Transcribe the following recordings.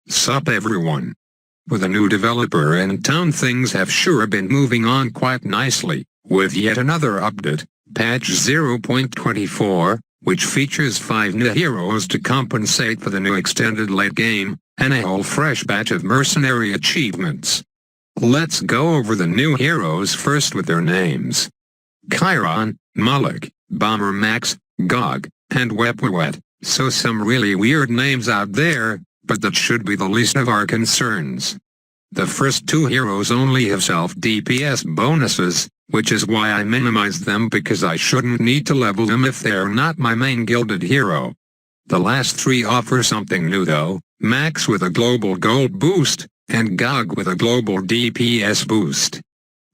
Sup everyone. With a new developer in town, things have sure been moving on quite nicely, with yet another update, patch 0.24, which features 5 new heroes to compensate for the new extended late game, and a whole fresh batch of mercenary achievements. Let's go over the new heroes first with their names. Chiron, Moloch, Bomber Max, Gog, and Wepwet. So some really weird names out there, but that should be the least of our concerns. The first two heroes only have self-DPS bonuses, which is why I minimized them because I shouldn't need to level them if they're not my main gilded hero. The last three offer something new though, Max with a global gold boost, and Gog with a global DPS boost.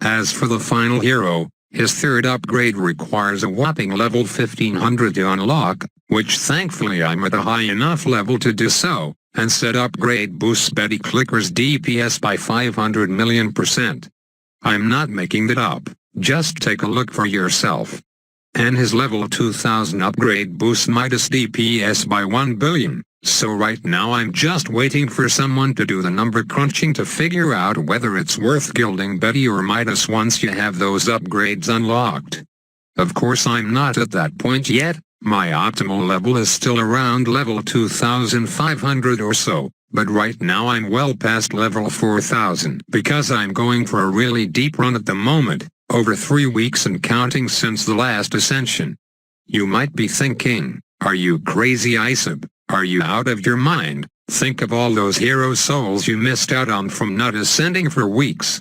As for the final hero, his third upgrade requires a whopping level 1500 to unlock, which thankfully I'm at a high enough level to do so, and said upgrade boosts Betty Clicker's DPS by 500 million%. I'm not making that up, just take a look for yourself. And his level 2000 upgrade boosts Midas DPS by 1 billion, so right now I'm just waiting for someone to do the number crunching to figure out whether it's worth gilding Betty or Midas once you have those upgrades unlocked. Of course I'm not at that point yet, my optimal level is still around level 2500 or so, but right now I'm well past level 4000 because I'm going for a really deep run at the moment, over 3 weeks and counting since the last ascension. You might be thinking, are you crazy ISAB? Are you out of your mind? Think of all those hero souls you missed out on from not ascending for weeks.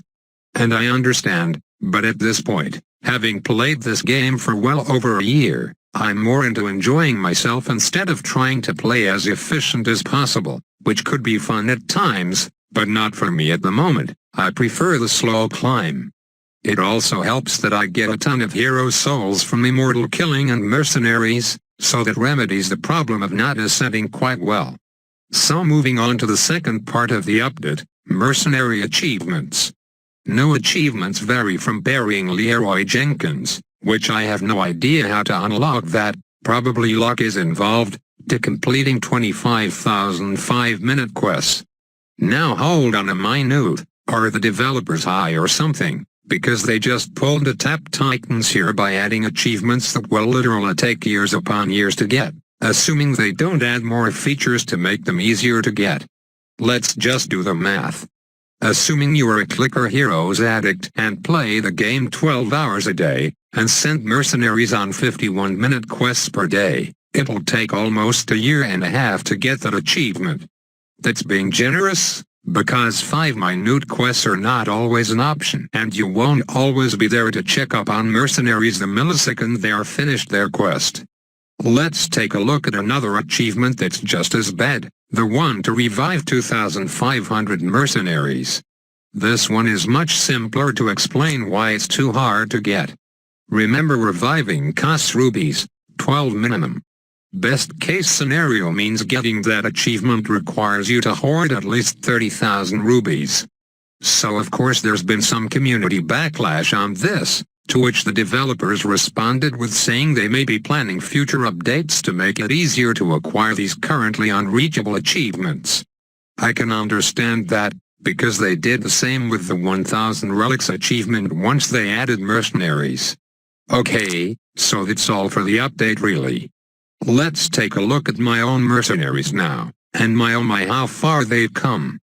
And I understand, but at this point, having played this game for well over a year, I'm more into enjoying myself instead of trying to play as efficient as possible, which could be fun at times, but not for me at the moment. I prefer the slow climb. It also helps that I get a ton of hero souls from immortal killing and mercenaries, so that remedies the problem of not ascending quite well. So moving on to the second part of the update, mercenary achievements. New achievements vary from burying Leroy Jenkins, which I have no idea how to unlock that, probably luck is involved, to completing 25,000 5-minute quests. Now hold on a minute, are the developers high or something? Because they just pulled a tap Titans here by adding achievements that will literally take years upon years to get, assuming they don't add more features to make them easier to get. Let's just do the math. Assuming you are a Clicker Heroes addict and play the game 12 hours a day, and send mercenaries on 51-minute quests per day, it'll take almost a year and a half to get that achievement. That's being generous, because 5 minute quests are not always an option and you won't always be there to check up on mercenaries the millisecond they are finished their quest. Let's take a look at another achievement that's just as bad, the one to revive 2,500 mercenaries. This one is much simpler to explain why it's too hard to get. Remember, reviving costs rubies, 12 minimum. Best case scenario means getting that achievement requires you to hoard at least 30,000 rubies. So of course there's been some community backlash on this, to which the developers responded with saying they may be planning future updates to make it easier to acquire these currently unreachable achievements. I can understand that, because they did the same with the 1,000 relics achievement once they added mercenaries. Okay, so that's all for the update really. Let's take a look at my own mercenaries now, and my oh my how far they've come.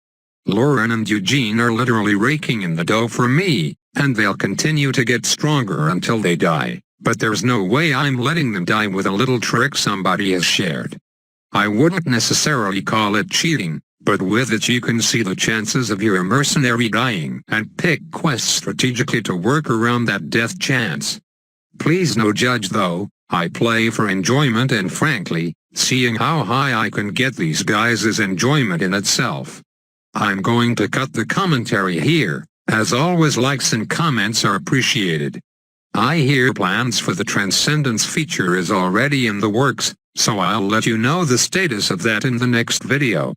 Lauren and Eugene are literally raking in the dough for me, and they'll continue to get stronger until they die, but there's no way I'm letting them die with a little trick somebody has shared. I wouldn't necessarily call it cheating, but with it you can see the chances of your mercenary dying and pick quests strategically to work around that death chance. Please no judge though. I play for enjoyment, and frankly, seeing how high I can get these guys is enjoyment in itself. I'm going to cut the commentary here. As always, likes and comments are appreciated. I hear plans for the Transcendence feature is already in the works, so I'll let you know the status of that in the next video.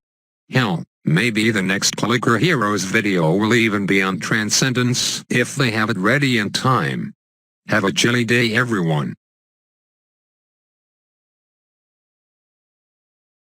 Hell, maybe the next Clicker Heroes video will even be on Transcendence if they have it ready in time. Have a chilly day everyone.